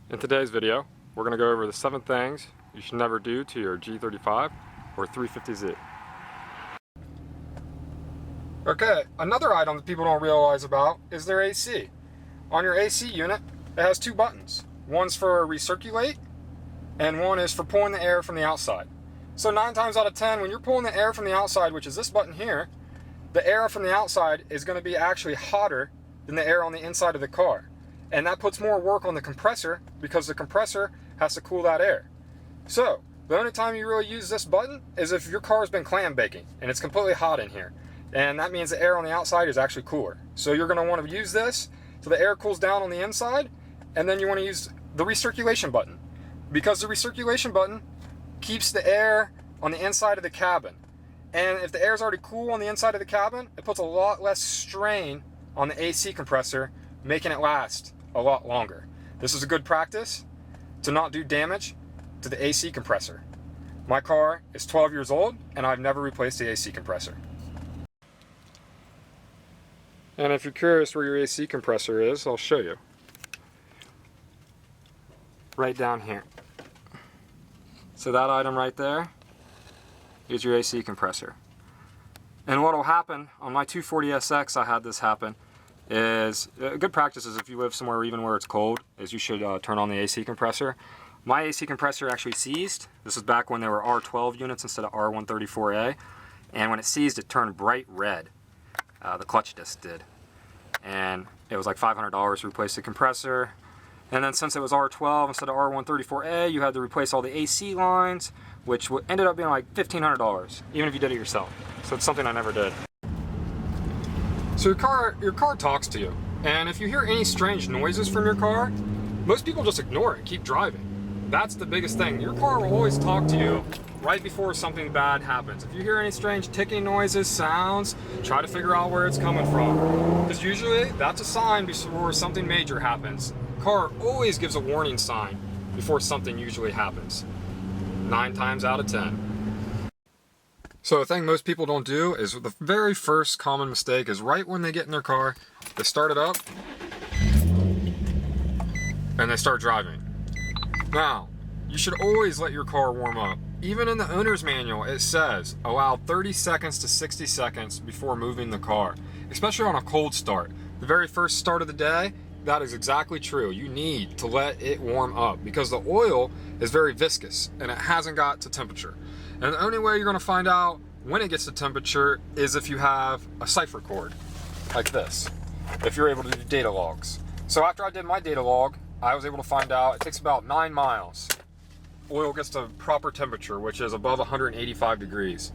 In today's video, we're going to go over the 7 things you should never do to your G35 or 350Z. Okay, another item that people don't realize about is their AC. On your AC unit, it has 2 buttons. One's for recirculate, and one is for pulling the air from the outside. So 9 times out of 10, when you're pulling the air from the outside, which is this button here, the air from the outside is going to be actually hotter than the air on the inside of the car. And that puts more work on the compressor because the compressor has to cool that air. So, the only time you really use this button is if your car's been clam baking and it's completely hot in here. And that means the air on the outside is actually cooler. So you're going to want to use this so the air cools down on the inside, and then you want to use the recirculation button. Because the recirculation button keeps the air on the inside of the cabin. And if the air is already cool on the inside of the cabin, it puts a lot less strain on the AC compressor, making it last a lot longer. This is a good practice to not do damage to the AC compressor. My car is 12 years old and I've never replaced the AC compressor. And if you're curious where your AC compressor is, I'll show you. Right down here. So that item right there is your AC compressor. And what will happen, on my 240SX I had this happen, is a good practice is if you live somewhere even where it's cold, is you should turn on the AC compressor. My AC compressor actually seized. This is back when there were R12 units instead of R134A. And when it seized, it turned bright red. The clutch disc did. And it was like $500 to replace the compressor. And then since it was R12 instead of R134A, you had to replace all the AC lines, which ended up being like $1,500, even if you did it yourself. So it's something I never did. So your car talks to you, and if you hear any strange noises from your car, most people just ignore it and keep driving. That's the biggest thing. Your car will always talk to you right before something bad happens. If you hear any strange ticking noises, sounds, try to figure out where it's coming from. Because usually that's a sign before something major happens. Car always gives a warning sign before something usually happens. 9 times out of 10. So the thing most people don't do is the very first common mistake is right when they get in their car, they start it up and they start driving. Now, you should always let your car warm up. Even in the owner's manual, it says allow 30 seconds to 60 seconds before moving the car, especially on a cold start. The very first start of the day, that is exactly true. You need to let it warm up because the oil is very viscous and it hasn't got to temperature. And the only way you're going to find out when it gets to temperature is if you have a cipher cord like this, if you're able to do data logs. So after I did my data log, I was able to find out it takes about 9 miles. Oil gets to proper temperature, which is above 185 degrees.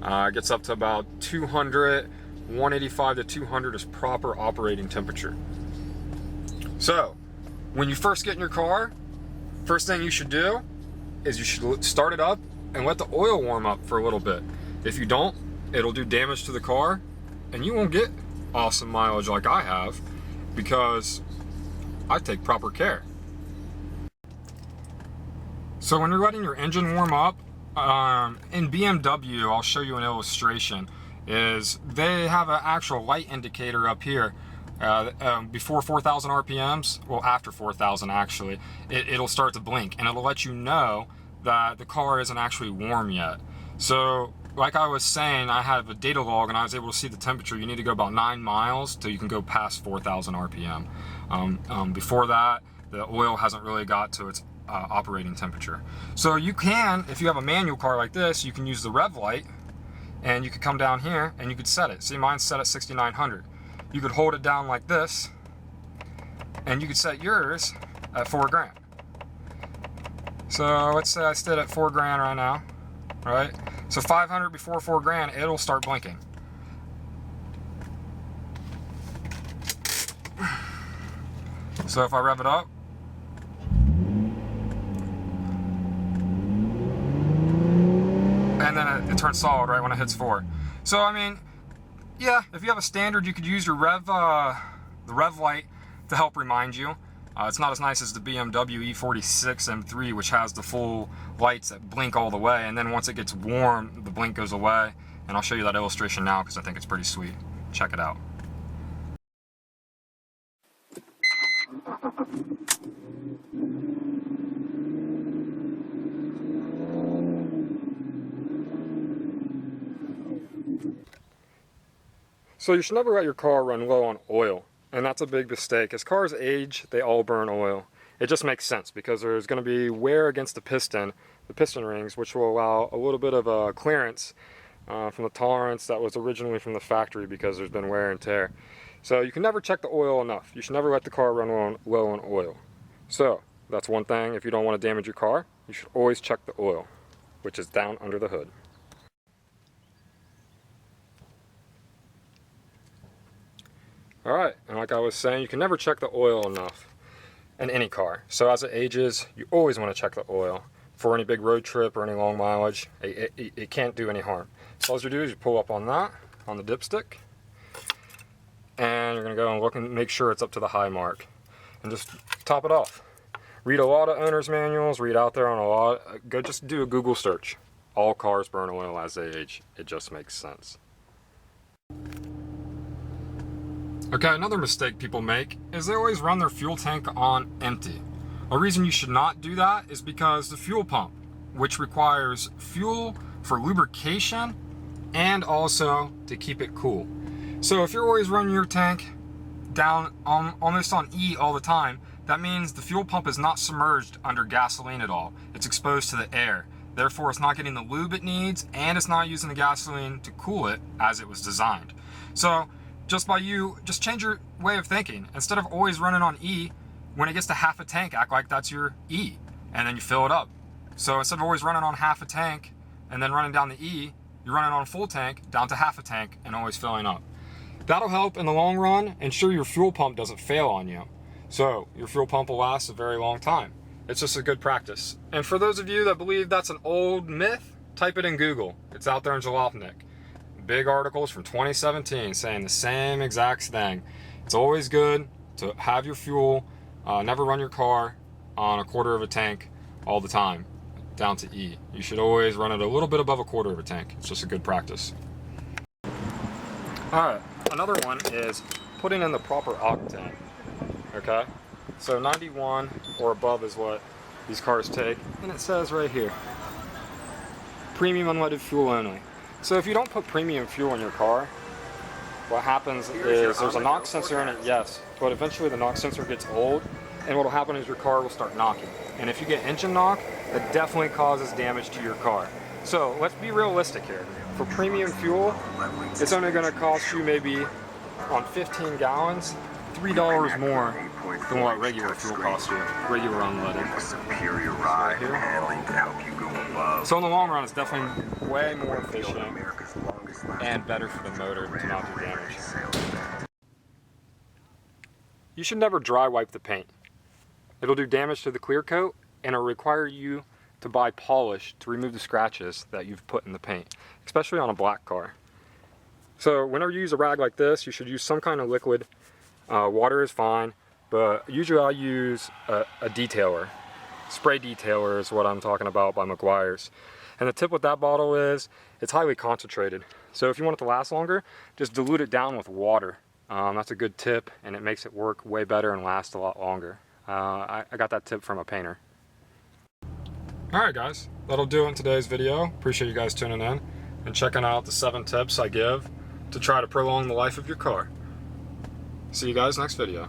It gets up to about 200, 185 to 200 is proper operating temperature. So, when you first get in your car, first thing you should do is you should start it up and let the oil warm up for a little bit. If you don't, it'll do damage to the car and you won't get awesome mileage like I have because I take proper care. So when you're letting your engine warm up, in BMW, I'll show you an illustration, is they have an actual light indicator up here. Before 4,000 RPMs, well after 4,000 actually, it'll start to blink and it'll let you know that the car isn't actually warm yet. So like I was saying, I have a data log and I was able to see the temperature. You need to go about 9 miles till you can go past 4,000 RPM. Before that, the oil hasn't really got to its operating temperature. So you can, if you have a manual car like this, you can use the rev light and you could come down here and you could set it. See, mine's set at 6,900. You could hold it down like this and you could set yours at 4 grand. So let's say I stood at 4 grand right now, right? So 500 before 4 grand, it'll start blinking. So if I rev it up, and then it turns solid right when it hits 4. So I mean, yeah, if you have a standard, you could use your the rev light to help remind you. It's not as nice as the BMW E46 M3, which has the full lights that blink all the way, and then once it gets warm, the blink goes away. And I'll show you that illustration now because I think it's pretty sweet. Check it out. So you should never let your car run low on oil, and that's a big mistake. As cars age, they all burn oil. It just makes sense because there's going to be wear against the piston rings, which will allow a little bit of a clearance from the tolerance that was originally from the factory because there's been wear and tear. So you can never check the oil enough. You should never let the car run low on oil. So that's one thing. If you don't want to damage your car, you should always check the oil, which is down under the hood. Alright, and like I was saying, you can never check the oil enough in any car. So as it ages, you always want to check the oil for any big road trip or any long mileage. It can't do any harm. So all you do is you pull up on that, on the dipstick, and you're going to go and look and make sure it's up to the high mark. And just top it off. Read a lot of owner's manuals, read out there on a lot, go just do a Google search. All cars burn oil as they age. It just makes sense. Okay, another mistake people make is they always run their fuel tank on empty. A reason you should not do that is because the fuel pump, which requires fuel for lubrication and also to keep it cool. So if you're always running your tank down almost on E all the time, that means the fuel pump is not submerged under gasoline at all. It's exposed to the air. Therefore, it's not getting the lube it needs, and it's not using the gasoline to cool it as it was designed. So just change your way of thinking. Instead of always running on E, when it gets to half a tank, act like that's your E, and then you fill it up. So instead of always running on half a tank and then running down the E, you're running on a full tank down to half a tank and always filling up. That'll help in the long run ensure your fuel pump doesn't fail on you. So your fuel pump will last a very long time. It's just a good practice. And for those of you that believe that's an old myth, type it in Google. It's out there in Jalopnik. Big articles from 2017 saying the same exact thing. It's always good to have your fuel, never run your car on a quarter of a tank all the time, down to E. You should always run it a little bit above a quarter of a tank. It's just a good practice. Alright, another one is putting in the proper octane. Okay? So 91 or above is what these cars take, and it says right here, premium unleaded fuel only. So if you don't put premium fuel in your car, what happens is there's a knock sensor in it, yes, but eventually the knock sensor gets old, and what will happen is your car will start knocking. And if you get engine knock, that definitely causes damage to your car. So let's be realistic here. For premium fuel, it's only going to cost you maybe on 15 gallons, $3 more than what regular fuel costs you, regular unleaded. Superior ride and handling to help you go above. So in the long run, it's definitely way more efficient and better for the motor to not do damage. You should never dry wipe the paint. It'll do damage to the clear coat, and it'll require you to buy polish to remove the scratches that you've put in the paint, especially on a black car. So whenever you use a rag like this, you should use some kind of liquid. Water is fine, but usually I use a detailer. Spray detailer is what I'm talking about by McGuire's. And the tip with that bottle is, it's highly concentrated. So if you want it to last longer, just dilute it down with water. That's a good tip, and it makes it work way better and last a lot longer. I got that tip from a painter. Alright guys, that'll do it in today's video. Appreciate you guys tuning in and checking out the 7 tips I give to try to prolong the life of your car. See you guys next video.